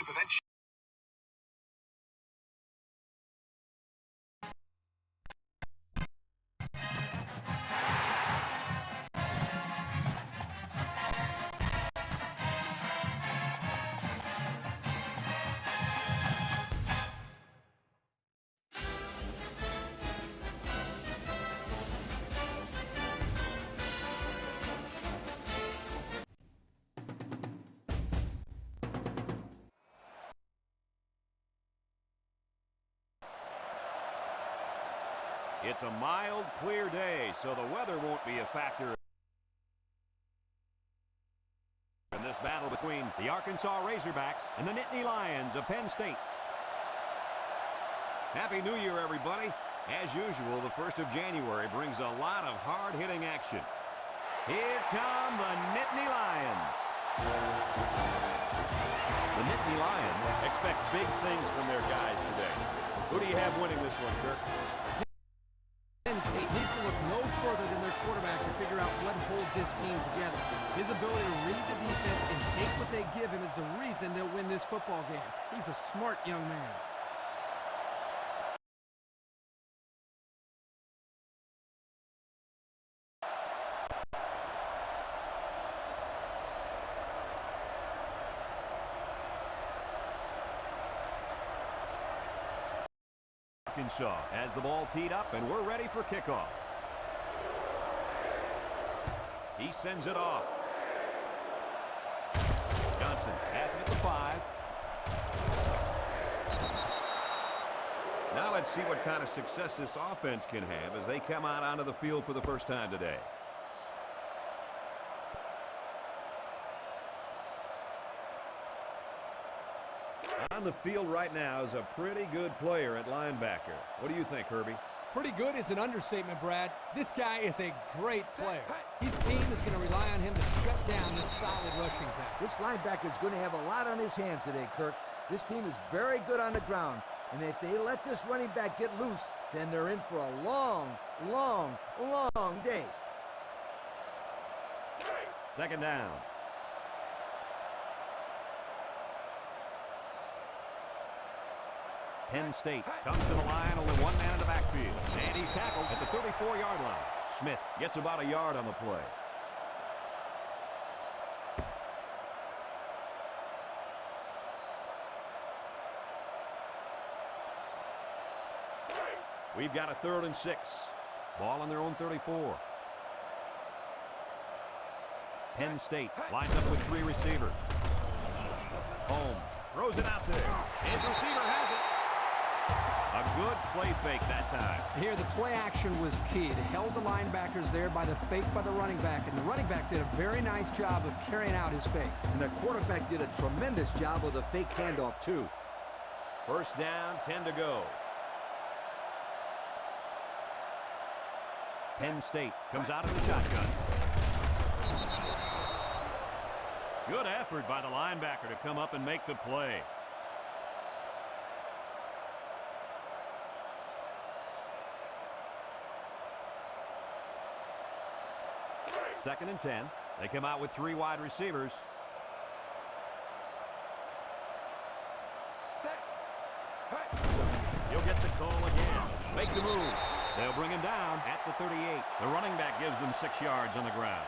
to prevent. It's a mild, clear day, so the weather won't be a factor in this battle between the Arkansas Razorbacks and the Nittany Lions of Penn State. Happy New Year, everybody. As usual, the 1st of January brings a lot of hard-hitting action. Here come the Nittany Lions. The Nittany Lions expect big things from their guys today. Who do you have winning this one, Kirk? Penn State needs to look no further than their quarterback to figure out what holds this team together. His ability to read the defense and take what they give him is the reason they'll win this football game. He's a smart young man. Arkansas has the ball teed up, and we're ready for kickoff. He sends it off. Johnson has it at the 5. Now let's see what kind of success this offense can have as they come out onto the field for the first time today. On the field right now is a pretty good player at linebacker. What do you think, Herbie? Pretty good is an understatement, Brad. This guy is a great player. His team is going to rely on him to shut down this solid rushing attack. This linebacker is going to have a lot on his hands today, Kirk. This team is very good on the ground. And if they let this running back get loose, then they're in for a long, long, long day. Second down. Penn State comes to the line, only one man in the backfield. And he's tackled at the 34-yard line. Smith gets about a yard on the play. We've got a 3rd and 6. Ball on their own 34. Penn State lines up with 3 receivers. Holmes throws it out there. His receiver has it. A good play fake that time. Here, the play action was key. They held the linebackers there by the fake by the running back, and the running back did a very nice job of carrying out his fake. And the quarterback did a tremendous job of the fake handoff, too. First down, 10 to go. Penn State comes out of the shotgun. Good effort by the linebacker to come up and make the play. Second and 10. They come out with 3 wide receivers. He'll get the call again. Make the move. They'll bring him down at the 38. The running back gives them 6 yards on the ground.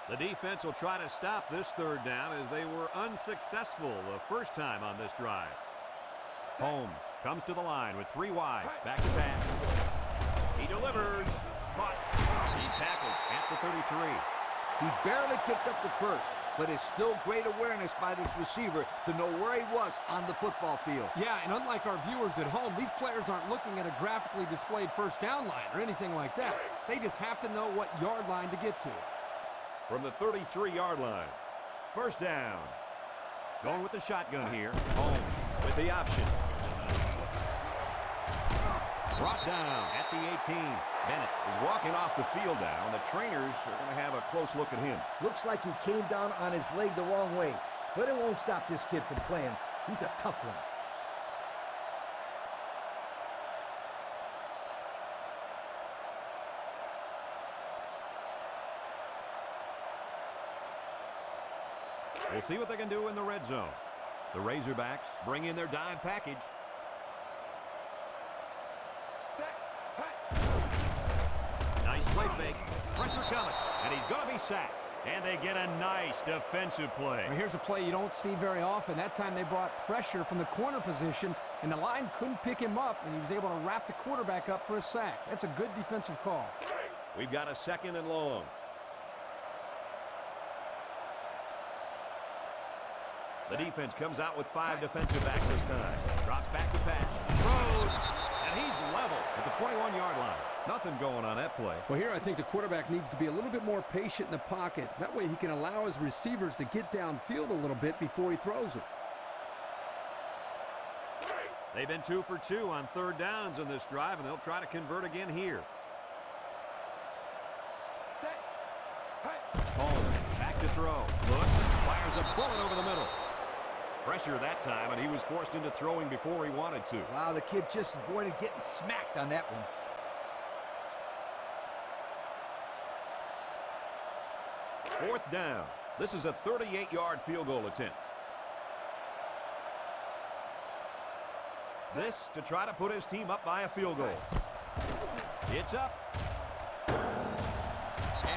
The defense will try to stop this 3rd down as they were unsuccessful the first time on this drive. Holmes comes to the line with 3 wide. Back to pass. He delivers. Caught. He's tackled at the 33. He barely picked up the first, but it's still great awareness by this receiver to know where he was on the football field. Yeah, and unlike our viewers at home, these players aren't looking at a graphically displayed first down line or anything like that. They just have to know what yard line to get to. From the 33-yard line. First down. Going with the shotgun here. Holmes with the option. Brought down at the 18. Bennett is walking off the field now, and the trainers are going to have a close look at him. Looks like he came down on his leg the wrong way, but it won't stop this kid from playing. He's a tough one. We'll see what they can do in the red zone. The Razorbacks bring in their dime package. Nice play fake. Pressure coming. And he's going to be sacked. And they get a nice defensive play. Well, here's a play you don't see very often. That time they brought pressure from the corner position, and the line couldn't pick him up, and he was able to wrap the quarterback up for a sack. That's a good defensive call. We've got a 2nd and long. The defense comes out with 5 defensive backs this time. Drops back to pass. Throws. And he's level at the 21-yard line. Nothing going on that play. Well, here I think the quarterback needs to be a little bit more patient in the pocket. That way he can allow his receivers to get downfield a little bit before he throws it. They've been 2 for 2 on 3rd downs in this drive, and they'll try to convert again here. Home. Back to throw. Look. Fires a bullet over the middle. Pressure that time, and he was forced into throwing before he wanted to. Wow, the kid just avoided getting smacked on that one. Fourth down. This is a 38-yard field goal attempt. This to try to put his team up by a field goal. It's up. And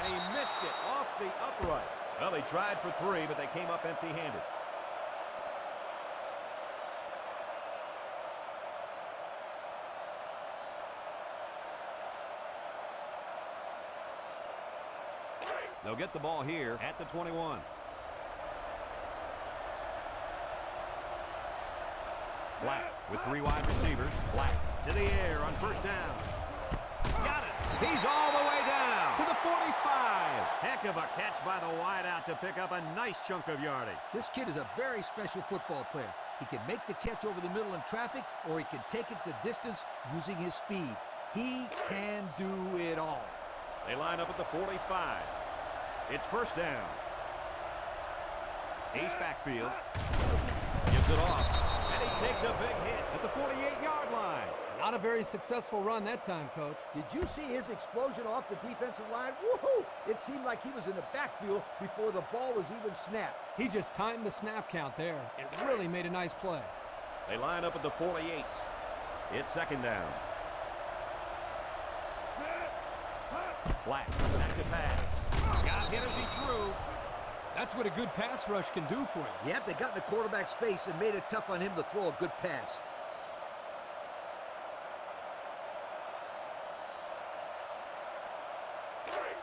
he missed it off the upright. Well, they tried for 3, but they came up empty-handed. They'll get the ball here at the 21. Flat with 3 wide receivers. Flat to the air on 1st down. Got it. He's all the way down to the 45. Heck of a catch by the wideout to pick up a nice chunk of yardage. This kid is a very special football player. He can make the catch over the middle in traffic, or he can take it the distance using his speed. He can do it all. They line up at the 45. It's 1st down. Ace backfield. Gives it off. And he takes a big hit at the 48-yard line. Not a very successful run that time, Coach. Did you see his explosion off the defensive line? Woohoo! It seemed like he was in the backfield before the ball was even snapped. He just timed the snap count there. It really made a nice play. They line up at the 48. It's 2nd down. Flat. Back to pass. Got hit as he threw. That's what a good pass rush can do for you. Yep, they got in the quarterback's face and made it tough on him to throw a good pass.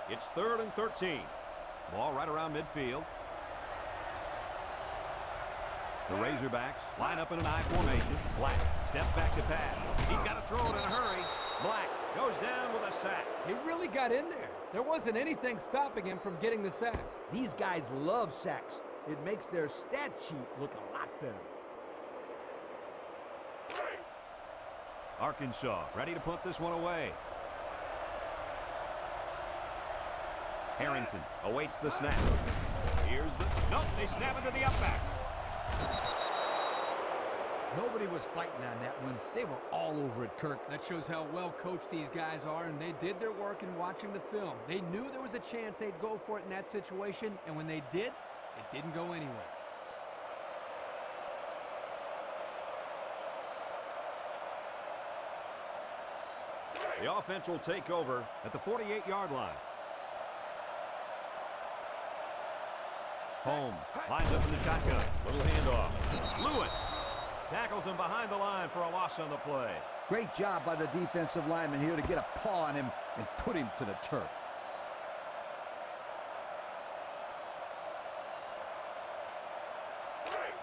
It's 3rd and 13. Ball right around midfield. The Razorbacks line up in an I formation. Black steps back to pass. He's got to throw it in a hurry. Black goes down with a sack. He really got in there. There wasn't anything stopping him from getting the sack. These guys love sacks. It makes their stat sheet look a lot better. Arkansas ready to punt this one away. Harrington awaits the snap. Here's the... Nope, they snap it to the Outback. Nobody was biting on that one. They were all over it, Kirk. That shows how well coached these guys are, and they did their work in watching the film. They knew there was a chance they'd go for it in that situation, and when they did, it didn't go anywhere. The offense will take over at the 48-yard line. Holmes lines up in the shotgun. Little handoff. Lewis tackles him behind the line for a loss on the play. Great job by the defensive lineman here to get a paw on him and put him to the turf.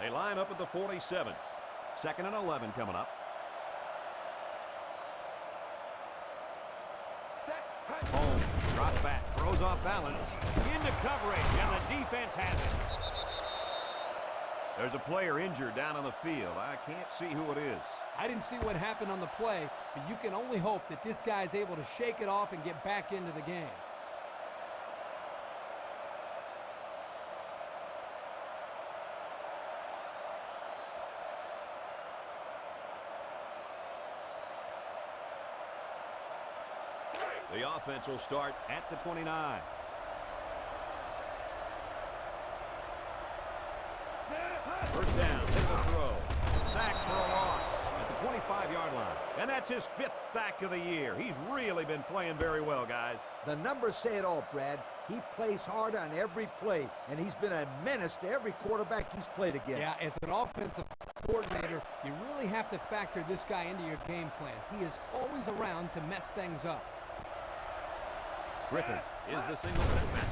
They line up at the 47. 2nd and 11 coming up. Holmes drops back, throws off balance, into coverage, and the defense has it. There's a player injured down on the field. I can't see who it is. I didn't see what happened on the play, but you can only hope that this guy's able to shake it off and get back into the game. The offense will start at the 29. First down, hit the throw. Sack for a loss at the 25-yard line. And that's his 5th sack of the year. He's really been playing very well, guys. The numbers say it all, Brad. He plays hard on every play, and he's been a menace to every quarterback he's played against. Yeah, as an offensive coordinator, you really have to factor this guy into your game plan. He is always around to mess things up. Griffin is the single setback.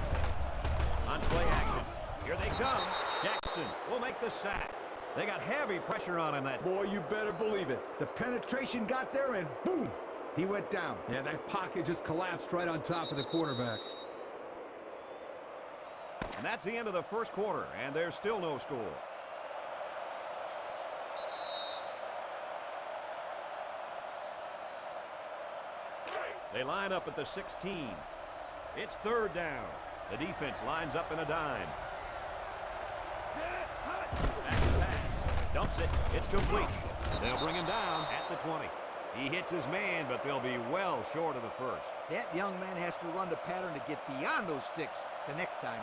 On play action. Here they come. Jackson will make the sack. They got heavy pressure on him. That Boy, you better believe it. The penetration got there, and boom, he went down. Yeah, that pocket just collapsed right on top of the quarterback. And that's the end of the first quarter, and there's still no score. They line up at the 16. It's 3rd down. The defense lines up in a dime. Back to pass. Dumps it. It's complete. They'll bring him down at the 20. He hits his man, but they'll be well short of the first. That young man has to run the pattern to get beyond those sticks the next time.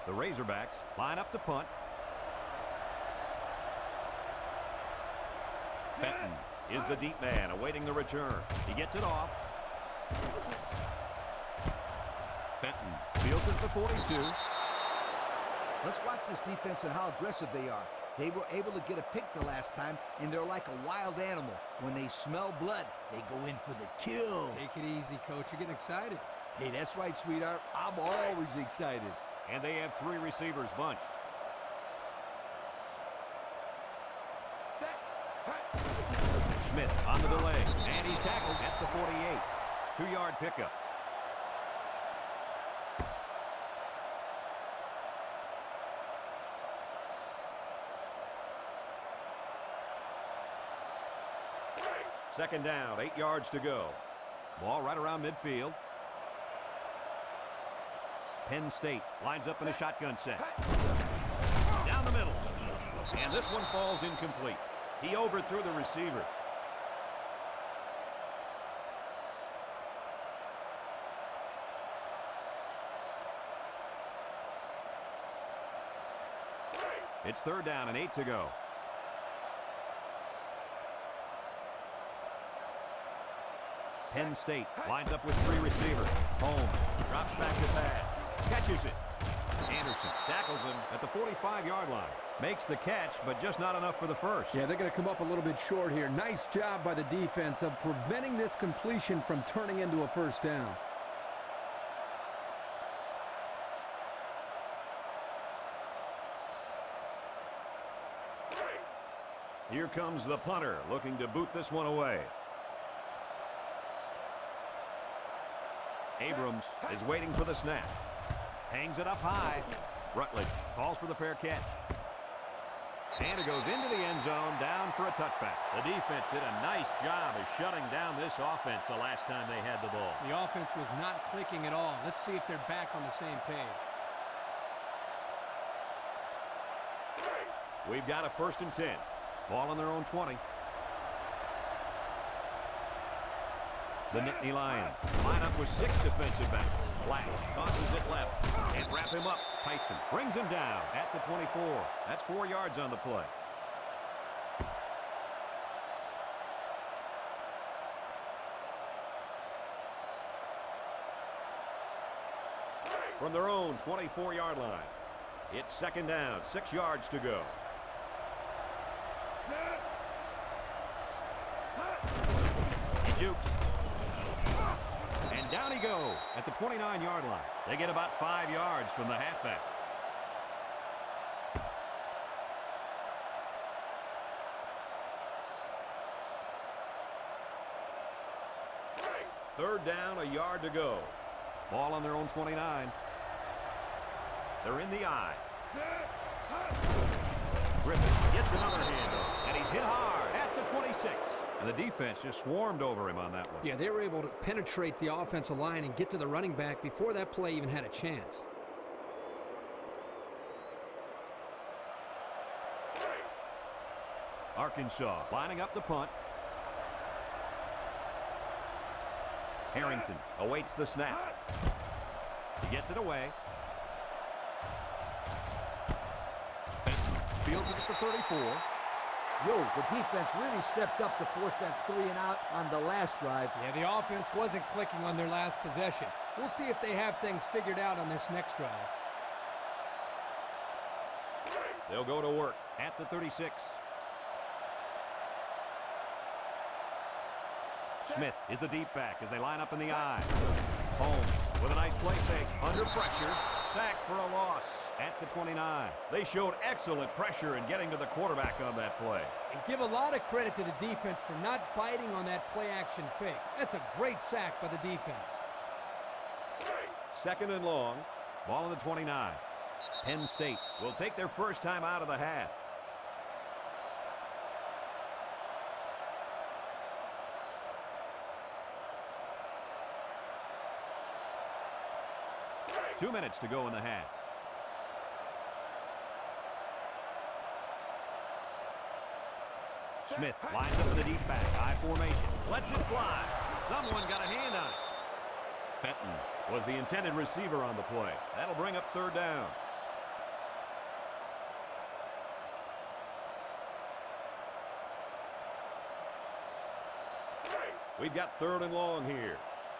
The Razorbacks line up to punt. Penn is the deep man awaiting the return. He gets it off. Penn fields it for 42. Let's watch this defense and how aggressive they are. They were able to get a pick the last time, and they're like a wild animal. When they smell blood, they go in for the kill. Take it easy, Coach. You're getting excited. Hey, that's right, sweetheart. I'm always excited. And they have 3 receivers bunched. Smith on the delay, and he's tackled at the 48. 2-yard pickup. Second down, 8 yards to go. Ball right around midfield. Penn State lines up in a shotgun set. Down the middle. And this one falls incomplete. He overthrew the receiver. It's 3rd down and 8 to go. Penn State lines up with 3 receivers. Holmes drops back to pass. Catches it. Anderson tackles him at the 45-yard line. Makes the catch, but just not enough for the first. Yeah, they're going to come up a little bit short here. Nice job by the defense of preventing this completion from turning into a first down. Here comes the punter, looking to boot this one away. Abrams is waiting for the snap. Hangs it up high. Rutledge calls for the fair catch. And it goes into the end zone, down for a touchback. The defense did a nice job of shutting down this offense the last time they had the ball. The offense was not clicking at all. Let's see if they're back on the same page. We've got a 1st and 10. Ball on their own 20. The Nittany Lions line up with 6 defensive backs. Black tosses it left and wrap him up. Tyson brings him down at the 24. That's 4 yards on the play. From their own 24-yard line, it's 2nd down, 6 yards to go. He jukes. And down he goes at the 29-yard line. They get about 5 yards from the halfback. Third down, a yard to go. Ball on their own 29. They're in the eye. Griffin gets another handle, and he's hit hard at the 26. And the defense just swarmed over him on that one. Yeah, they were able to penetrate the offensive line and get to the running back before that play even had a chance. Arkansas lining up the punt. Harrington awaits the snap. He gets it away. Penn fields it at the 34. Yo, the defense really stepped up to force that 3 and out on the last drive. Yeah, the offense wasn't clicking on their last possession. We'll see if they have things figured out on this next drive. They'll go to work at the 36. Smith is the deep back as they line up in the I. Holmes with a nice play fake. Under pressure. Sacked for a loss at the 29. They showed excellent pressure in getting to the quarterback on that play. And give a lot of credit to the defense for not biting on that play-action fake. That's a great sack by the defense. Second and long. Ball on the 29. Penn State will take their first time out of the half. Two minutes to go in the half. Smith lines up in the deep back. I formation. Lets it fly. Someone got a hand on it. Fenton was the intended receiver on the play. That'll bring up third down. We've got third and long here.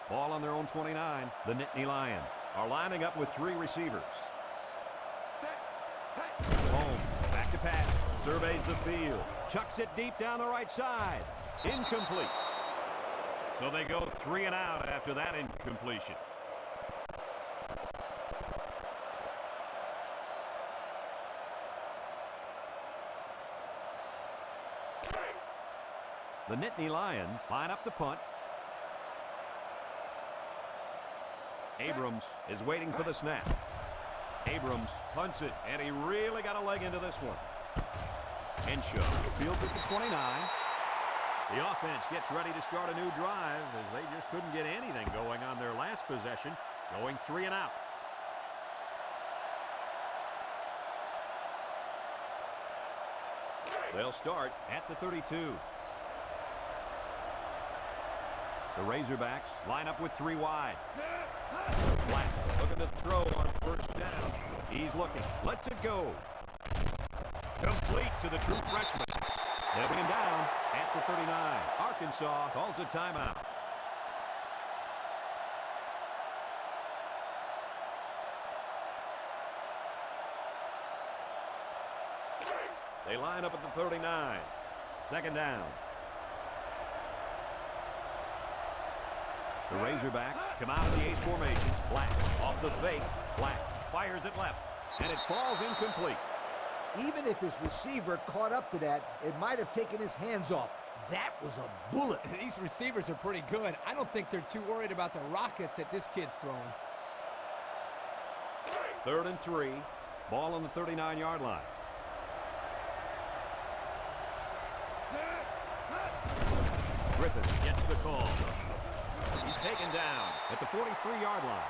Ball on their own 29. The Nittany Lions are lining up with 3 receivers. Holmes back to pass. Surveys the field. Chucks it deep down the right side. Incomplete. So they go 3 and out after that incompletion. The Nittany Lions line up to punt. Abrams is waiting for the snap. Abrams punts it, and he really got a leg into this one. Henshaw fields at the 29. The offense gets ready to start a new drive as they just couldn't get anything going on their last possession, going 3 and out. They'll start at the 32. The Razorbacks line up with 3 wide. Black looking to throw on first down. He's looking. Lets it go. Complete to the true freshman. They'll bring him down at the 39. Arkansas calls a timeout. They line up at the 39. Second down. The Razorbacks come out of the ace formation. Black off the fake. Black fires it left, and it falls incomplete. Even if his receiver caught up to that, it might have taken his hands off. That was a bullet. These receivers are pretty good. I don't think they're too worried about the rockets that this kid's throwing. Third and 3. Ball on the 39-yard line. Griffin gets the call. He's taken down at the 43-yard line.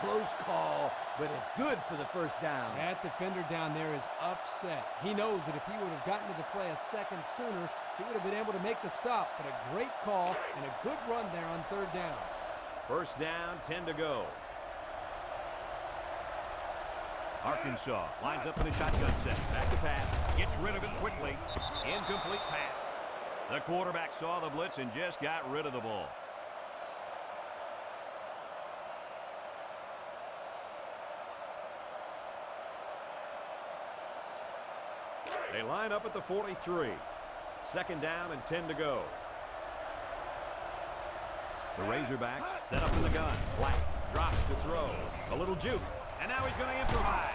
Close call, but it's good for the first down. That defender down there is upset. He knows that if he would have gotten to the play a second sooner, he would have been able to make the stop. But a great call and a good run there on third down. First down, 10 to go. Arkansas lines up in the shotgun set. Back to pass. Gets rid of it quickly. Incomplete pass. The quarterback saw the blitz and just got rid of the ball. They line up at the 43. Second down and 10 to go. The Razorbacks set up in the gun. Black drops to throw. A little juke. And now he's going to improvise.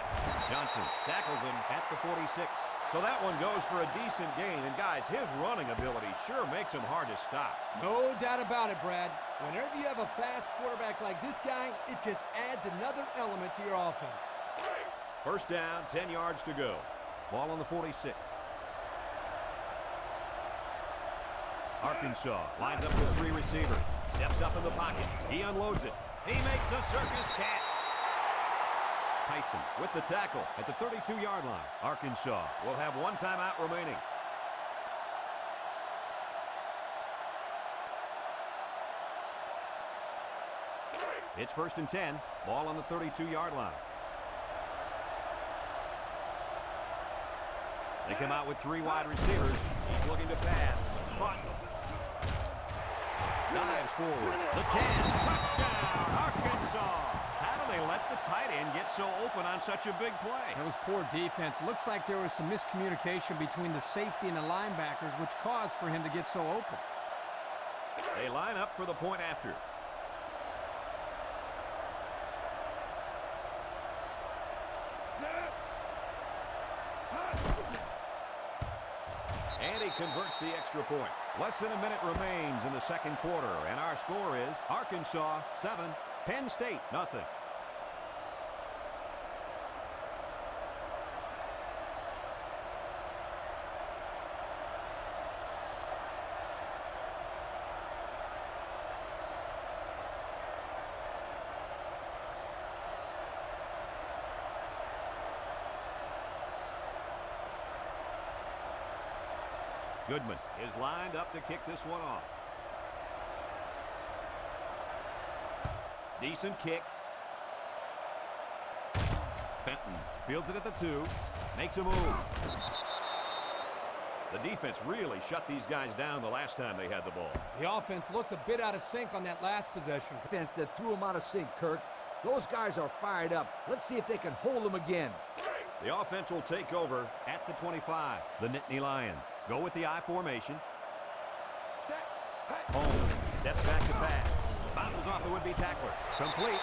Johnson tackles him at the 46. So that one goes for a decent gain. And guys, his running ability sure makes him hard to stop. No doubt about it, Brad. Whenever you have a fast quarterback like this guy, it just adds another element to your offense. First down, 10 yards to go. Ball on the 46. Arkansas lines up with 3 receivers. Steps up in the pocket. He unloads it. He makes a circus catch. Tyson with the tackle at the 32-yard line. Arkansas will have 1 timeout remaining. It's 1st and 10. Ball on the 32-yard line. They come out with 3 wide receivers. He's looking to pass. Caught. Dives forward. The 10. Touchdown, Arkansas. How do they let the tight end get so open on such a big play? That was poor defense. Looks like there was some miscommunication between the safety and the linebackers, which caused for him to get so open. They line up for the point after. And he converts the extra point. Less than a minute remains in the second quarter, and our score is Arkansas 7, Penn State nothing. Goodman is lined up to kick this one off. Decent kick. Fenton fields it at the 2. Makes a move. The defense really shut these guys down the last time they had the ball. The offense looked a bit out of sync on that last possession. Defense that threw him out of sync, Kirk. Those guys are fired up. Let's see if they can hold them again. The offense will take over at the 25. The Nittany Lions go with the I formation. Holmes steps back to pass. Bounces off the would-be tackler. Complete.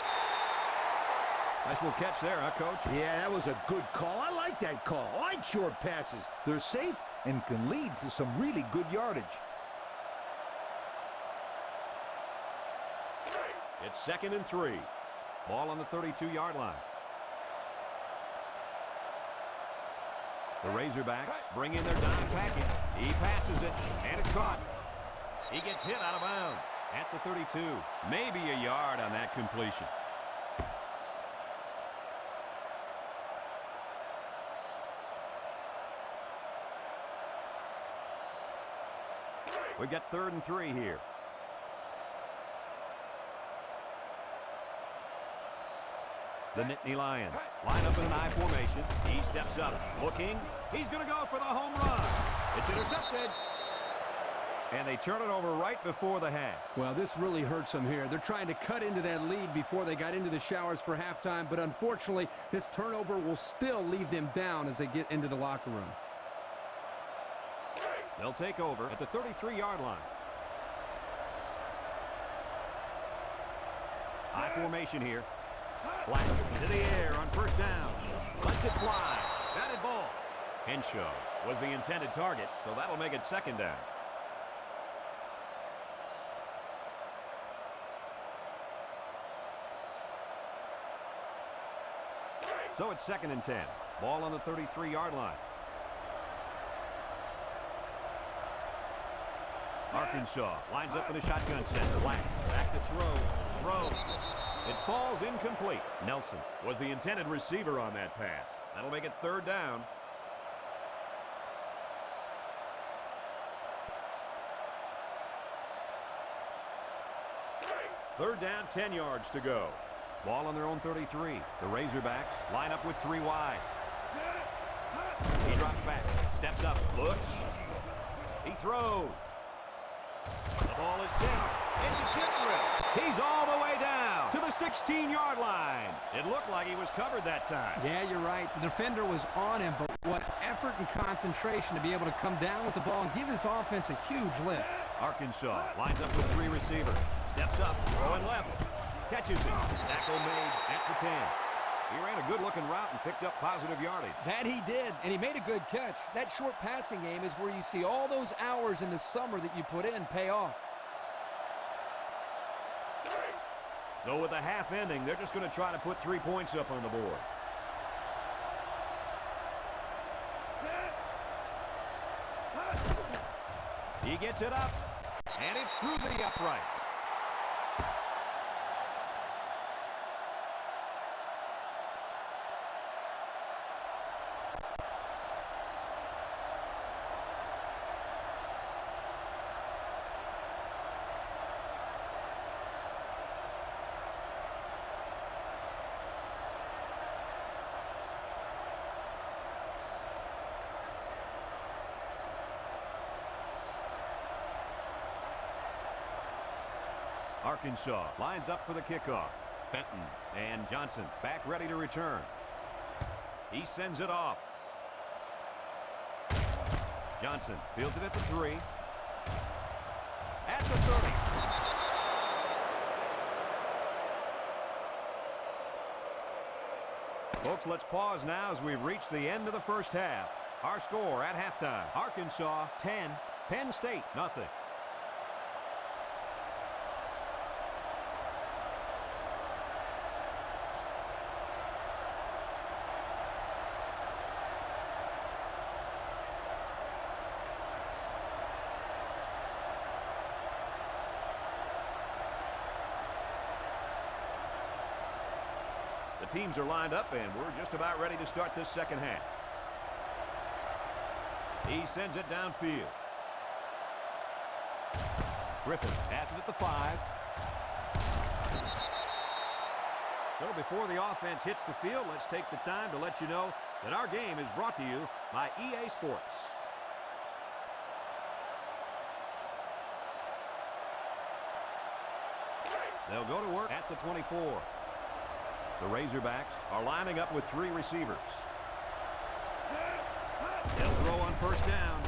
Nice little catch there, huh, Coach? Yeah, that was a good call. I like that call. I like short passes. They're safe and can lead to some really good yardage. It's 2nd and 3. Ball on the 32-yard line. The Razorbacks bring in their dime package. He passes it, and it's caught. He gets hit out of bounds at the 32. Maybe a yard on that completion. We've got 3rd and 3 here. The Nittany Lions line up in an I formation. He steps up, looking. He's going to go for the home run. It's intercepted. And they turn it over right before the half. Well, this really hurts them here. They're trying to cut into that lead before they got into the showers for halftime, but unfortunately, this turnover will still leave them down as they get into the locker room. They'll take over at the 33-yard line. I formation here. Black into the air on 1st down. Lets it fly. Batted ball. Henshaw was the intended target, so that'll make it 2nd down. So it's 2nd and 10. Ball on the 33-yard line. Arkansas lines up in a shotgun set. Black back to throw. Throws. It falls incomplete. Nelson was the intended receiver on that pass. That'll make it 3rd down. Third down, 10 yards to go. Ball on their own 33. The Razorbacks line up with 3 wide. He drops back, steps up, looks. He throws. The ball is tipped. It's a tip drill. He's all the way down to the 16-yard line. It looked like he was covered that time. Yeah, you're right. The defender was on him, but what effort and concentration to be able to come down with the ball and give his offense a huge lift. Arkansas lines up with 3 receivers. Steps up, throwing left. Catches it. Tackle made at the 10. He ran a good-looking route and picked up positive yardage. That he did, and he made a good catch. That short passing game is where you see all those hours in the summer that you put in pay off. So with the half ending, they're just going to try to put 3 points up on the board. He gets it up, and it's through the uprights. Arkansas lines up for the kickoff. Fenton and Johnson back ready to return. He sends it off. Johnson fields it at the 3. At the 30. Folks, let's pause now as we've reached the end of the first half. Our score at halftime, Arkansas 10, Penn State nothing. The teams are lined up, and we're just about ready to start this second half. He sends it downfield. Griffin has it at the 5. So before the offense hits the field, let's take the time to let you know that our game is brought to you by EA Sports. They'll go to work at the 24. The Razorbacks are lining up with 3 receivers. They'll throw on first down.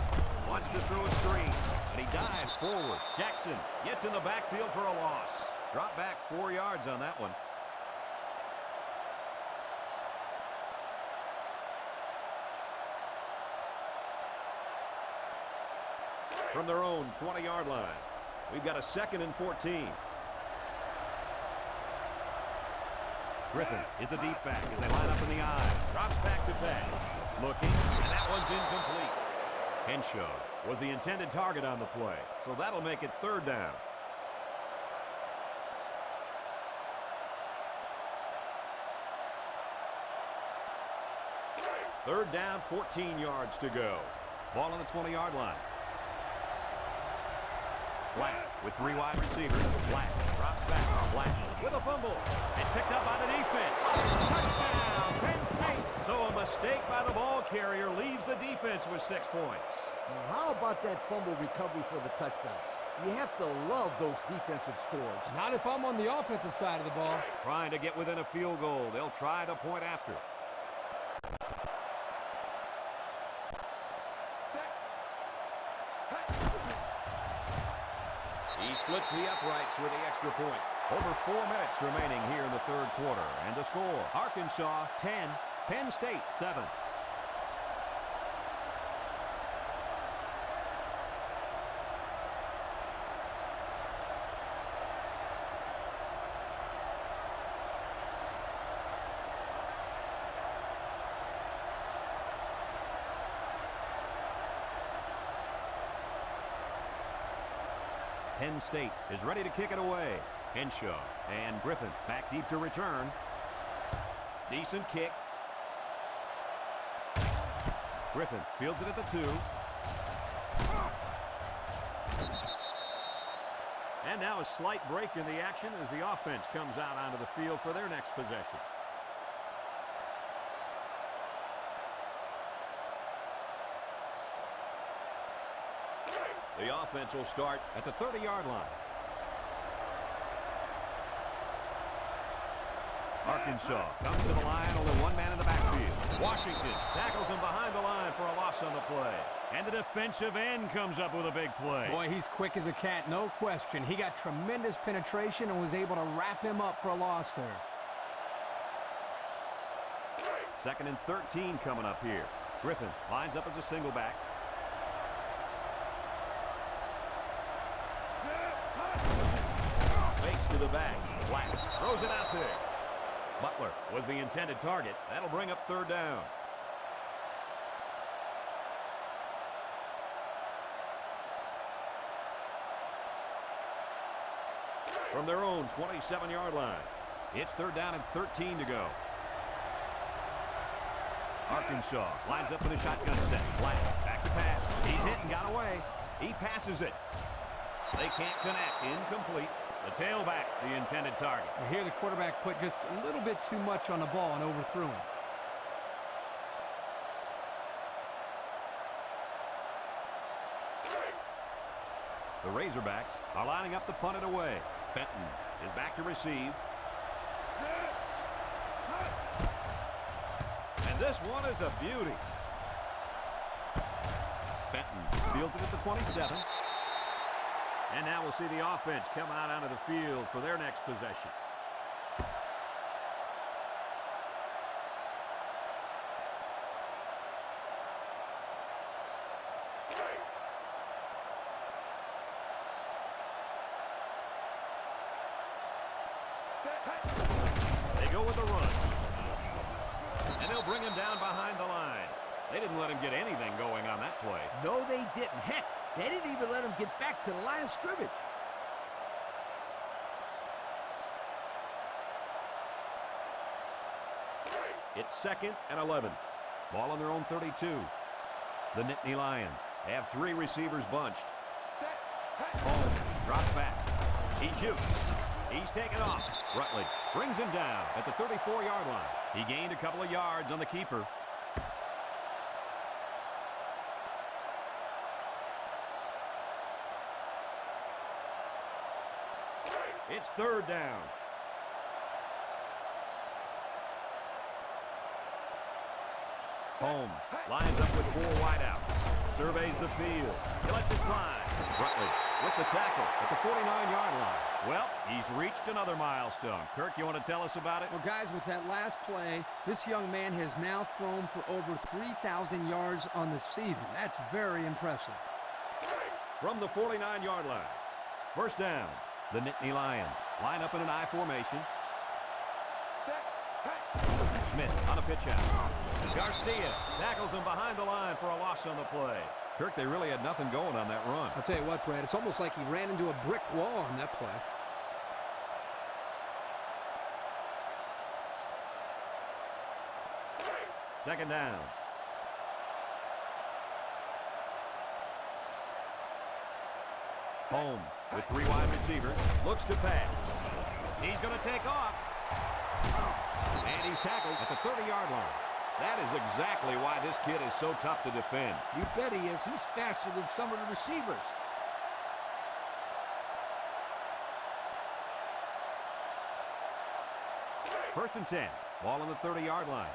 Wants to throw a screen, and he dives forward. Jackson gets in the backfield for a loss. Drop back 4 yards on that one. From their own 20-yard line, we've got a 2nd and 14. Griffin is a deep back as they line up in the eye. Drops back to pass. Looking, and that one's incomplete. Henshaw was the intended target on the play, so that'll make it 3rd down. Third down, 14 yards to go. Ball on the 20-yard line. Flat with 3 wide receivers. Flat drops back. Flat with a fumble. And picked up by the defense. Touchdown, Penn State. So a mistake by the ball carrier leaves the defense with 6 points. Now, how about that fumble recovery for the touchdown? You have to love those defensive scores. Not if I'm on the offensive side of the ball. Trying to get within a field goal. They'll try to point after. He splits the uprights with the extra point. Over 4 minutes remaining here in the 3rd quarter. And the score, Arkansas 10, Penn State 7. Penn State is ready to kick it away. Henshaw and Griffin back deep to return. Decent kick. Griffin fields it at the 2. And now a slight break in the action as the offense comes out onto the field for their next possession. The offense will start at the 30-yard line. Arkansas comes to the line, only 1 man in the backfield. Washington tackles him behind the line for a loss on the play. And the defensive end comes up with a big play. Boy, he's quick as a cat, no question. He got tremendous penetration and was able to wrap him up for a loss there. 2nd and 13 coming up here. Griffin lines up as a single back. Fakes to the back. Black throws it out there. Butler was the intended target. That'll bring up 3rd down. From their own 27-yard line, it's 3rd down and 13 to go. Arkansas lines up for the shotgun set. Black back to pass. He's hit and got away. He passes it. They can't connect. Incomplete. The tailback, the intended target. Here the quarterback put just a little bit too much on the ball and overthrew him. The Razorbacks are lining up to punt it away. Benton is back to receive. And this one is a beauty. Benton fields it at the 27. And now we'll see the offense come out onto the field for their next possession. They go with the run. And they'll bring him down behind the line. They didn't let him get anything going on that play. No, they didn't. Heck, they didn't even let him get back to the line of scrimmage. It's 2nd and 11. Ball on their own 32. The Nittany Lions have 3 receivers bunched. Holmes drops back. He jukes. He's taken off. Rutledge brings him down at the 34-yard line. He gained a couple of yards on the keeper. It's 3rd down. Holmes lines up with 4 wideouts. Surveys the field. He lets it fly. Rutledge with the tackle at the 49-yard line. Well, he's reached another milestone. Kirk, you want to tell us about it? Well, guys, with that last play, this young man has now thrown for over 3,000 yards on the season. That's very impressive. From the 49-yard line. 1st down. The Nittany Lions line up in an I formation. Smith on a pitch out. Garcia tackles him behind the line for a loss on the play. Kirk, they really had nothing going on that run. I'll tell you what, Brad, it's almost like he ran into a brick wall on that play. 2nd down. Holmes with 3 wide receivers. Looks to pass. He's going to take off. And he's tackled at the 30-yard line. That is exactly why this kid is so tough to defend. You bet he is. He's faster than some of the receivers. First and 10. Ball on the 30-yard line.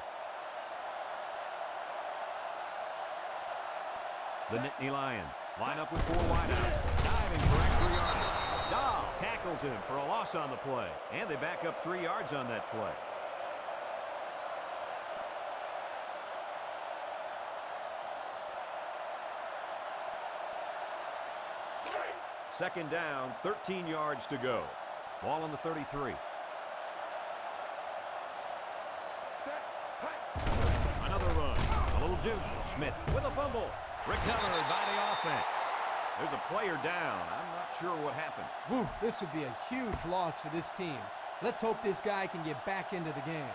The Nittany Lions line up with 4 wideouts. Diving for extra yardage. Dahl tackles him for a loss on the play. And they back up 3 yards on that play. Second down, 13 yards to go. Ball on the 33. Another run. A little juke. Smith with a fumble. Recovered by the offense. There's a player down. I'm not sure what happened. Whew, this would be a huge loss for this team. Let's hope this guy can get back into the game.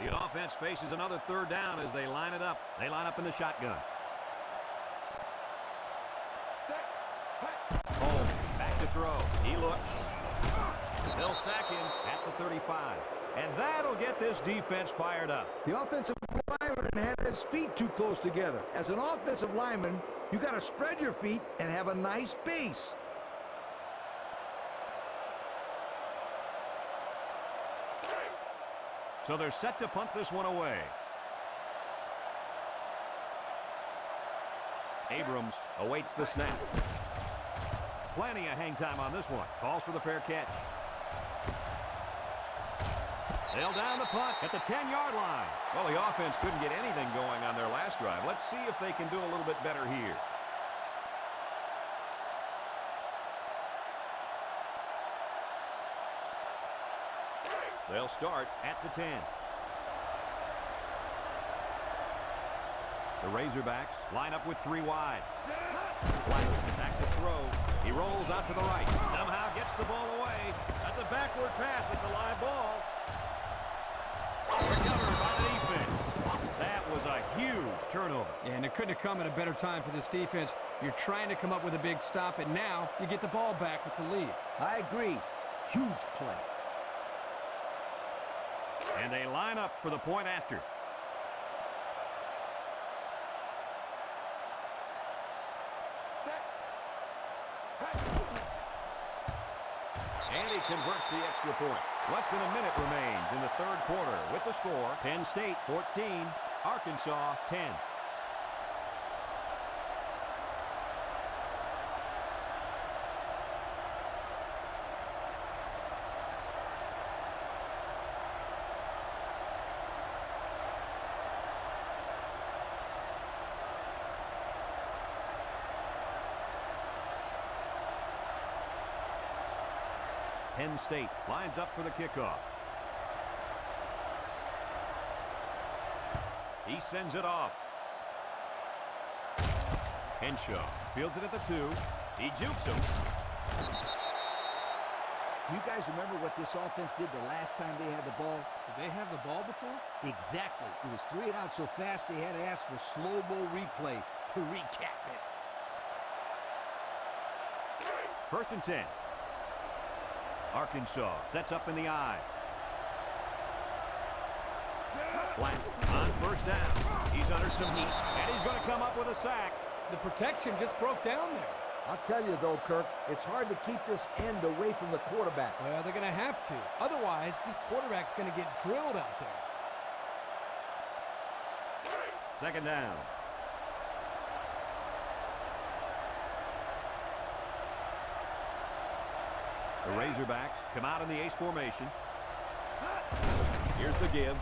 The offense faces another 3rd down as they line it up. They line up in the shotgun. Holmes back to throw. He looks. They'll sack him at the 35. And that'll get this defense fired up. The offensive lineman had his feet too close together. As an offensive lineman, you got to spread your feet and have a nice base. So they're set to punt this one away. Abrams awaits the snap. Plenty of hang time on this one. Calls for the fair catch. They'll down the punt at the 10-yard line. Well, the offense couldn't get anything going on their last drive. Let's see if they can do a little bit better here. They'll start at the 10. The Razorbacks line up with 3 wide. Black back to throw. He rolls out to the right. Somehow gets the ball away. That's a backward pass at the live ball. Recovered by the defense. That was a huge turnover. And it couldn't have come at a better time for this defense. You're trying to come up with a big stop, and now you get the ball back with the lead. I agree. Huge play. And they line up for the point after. And he converts the extra point. Less than a minute remains in the third quarter with the score. Penn State 14, Arkansas 10. Penn State lines up for the kickoff. He sends it off. Henshaw fields it at the 2. He jukes him. You guys remember what this offense did the last time they had the ball? Did they have the ball before? Exactly. It was 3 and out so fast they had to ask for slow-mo replay to recap it. First and 10. Arkansas sets up in the I. Black on first down. He's under some heat, and he's going to come up with a sack. The protection just broke down there. I'll tell you, though, Kirk, it's hard to keep this end away from the quarterback. Well, they're going to have to. Otherwise, this quarterback's going to get drilled out there. Second down. The Razorbacks come out in the ace formation. Here's the give.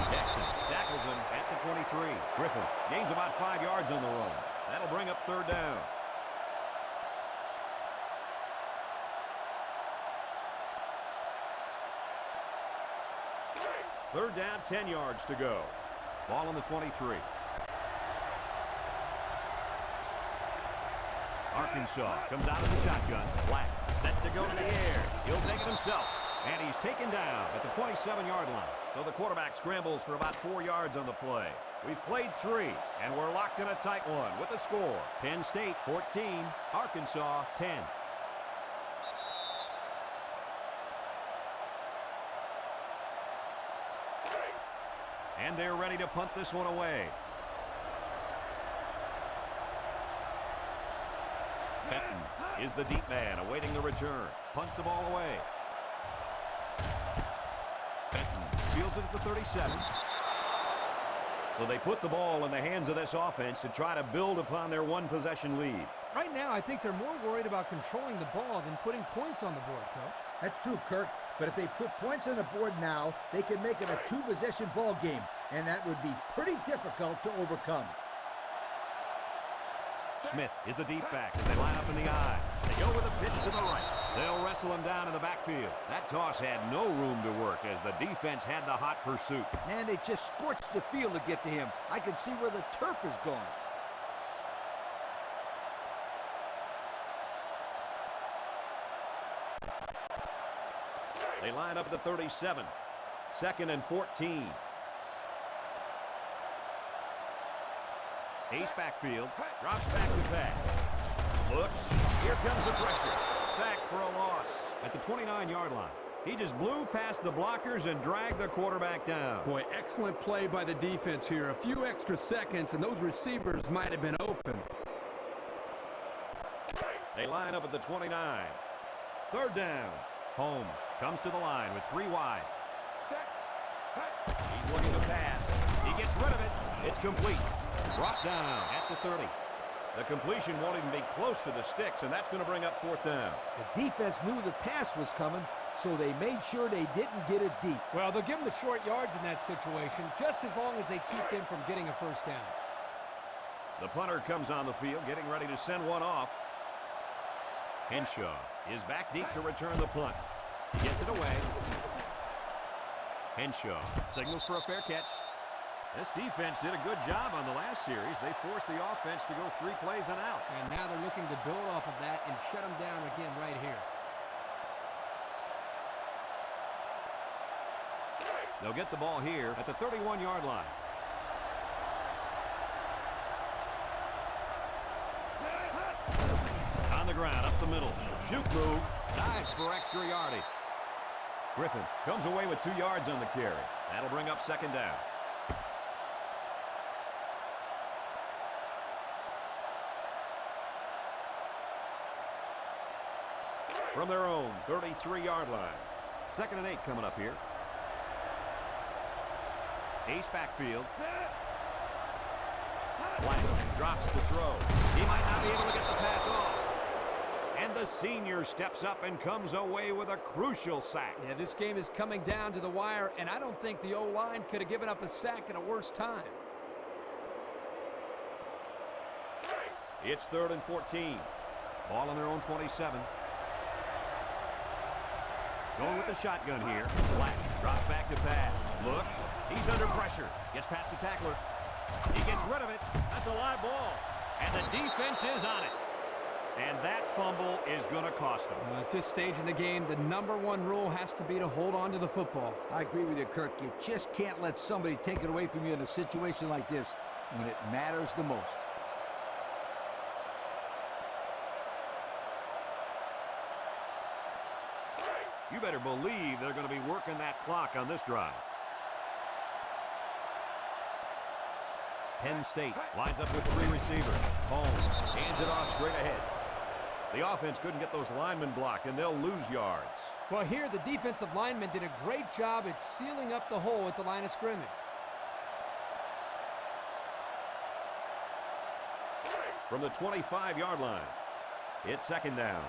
Jackson tackles him at the 23. Griffin gains about 5 yards on the run. That'll bring up third down. Third down, 10 yards to go. Ball on the 23. Arkansas comes out of the shotgun. Black set to go to the air. He'll take it himself. And he's taken down at the 27-yard line. So the quarterback scrambles for about 4 yards on the play. We've played 3, and we're locked in a tight one with the score. Penn State 14, Arkansas 10. And they're ready to punt this one away. Penn is the deep man awaiting the return. Punts the ball away. Penn fields it at the 37. So they put the ball in the hands of this offense to try to build upon their one-possession lead. Right now, I think they're more worried about controlling the ball than putting points on the board, Coach. That's true, Kirk. But if they put points on the board now, they can make it a 2-possession ball game, and that would be pretty difficult to overcome. Smith is the deep back as they line up in the I. They go with a pitch to the right. They'll wrestle him down in the backfield. That toss had no room to work as the defense had the hot pursuit. Man, they just scorched the field to get to him. I can see where the turf is going. They line up at the 37. Second and 14. Ace backfield. Drops back to pass. Looks. Here comes the pressure. Sack for a loss at the 29-yard line. He just blew past the blockers and dragged the quarterback down. Boy, excellent play by the defense here. A few extra seconds, and those receivers might have been open. They line up at the 29. Third down. Holmes comes to the line with 3 wide. He's looking to pass. He gets rid of it. It's complete. Brought down at the 30. The completion won't even be close to the sticks, and that's going to bring up fourth down. The defense knew the pass was coming, so they made sure they didn't get it deep. Well, they'll give them the short yards in that situation, just as long as they keep them from getting a first down. The punter comes on the field, getting ready to send one off. Henshaw is back deep to return the punt. He gets it away. Henshaw signals for a fair catch. This defense did a good job on the last series. They forced the offense to go 3 plays and out. And now they're looking to build off of that and shut them down again right here. They'll get the ball here at the 31-yard line. on the ground, up the middle. Juke move. Dives for extra yardage. Griffin comes away with 2 yards on the carry. That'll bring up second down. From their own 33-yard line. 2nd and 8 coming up here. Ace backfield. Black drops the throw. He might not be able to get the pass off. And the senior steps up and comes away with a crucial sack. Yeah, this game is coming down to the wire, and I don't think the O-line could have given up a sack at a worse time. It's 3rd and 14. Ball on their own 27. Going with the shotgun here. Black drops back to pass. Looks. He's under pressure. Gets past the tackler. He gets rid of it. That's a live ball. And the defense is on it. And that fumble is going to cost them. At this stage in the game, the #1 rule has to be to hold on to the football. I agree with you, Kirk. You just can't let somebody take it away from you in a situation like this when it matters the most. You better believe they're going to be working that clock on this drive. Penn State lines up with 3 receivers. Holmes hands it off straight ahead. The offense couldn't get those linemen blocked, and they'll lose yards. Well, here the defensive linemen did a great job at sealing up the hole at the line of scrimmage. From the 25-yard line, it's 2nd down.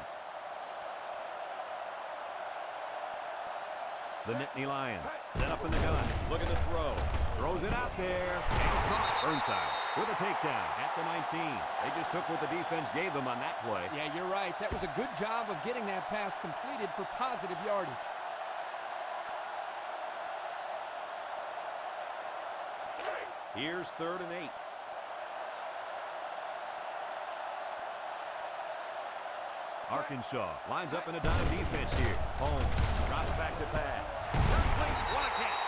The Nittany Lions set up in the gun. Look at the throw. Throws it out there. And it's not. Burnside with a takedown at the 19. They just took what the defense gave them on that play. Yeah, you're right. That was a good job of getting that pass completed for positive yardage. Here's 3rd and 8. Arkansas lines up in a dime defense here. Holmes drops back to pass. What a catch.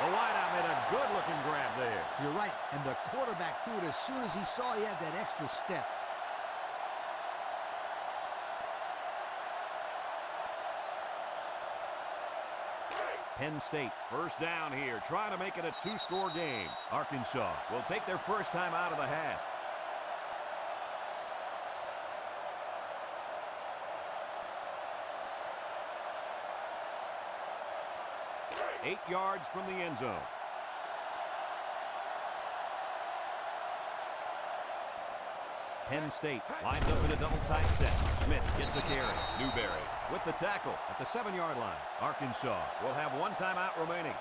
The wideout made a good-looking grab there. You're right, and the quarterback threw it as soon as he saw he had that extra step. Penn State, 1st down here, trying to make it a 2-score game. Arkansas will take their first time out of the half. Eight yards from the end zone. Penn State lines up in a double tight set. Smith gets the carry. Newberry with the tackle at the 7-yard line. Arkansas will have 1 timeout remaining.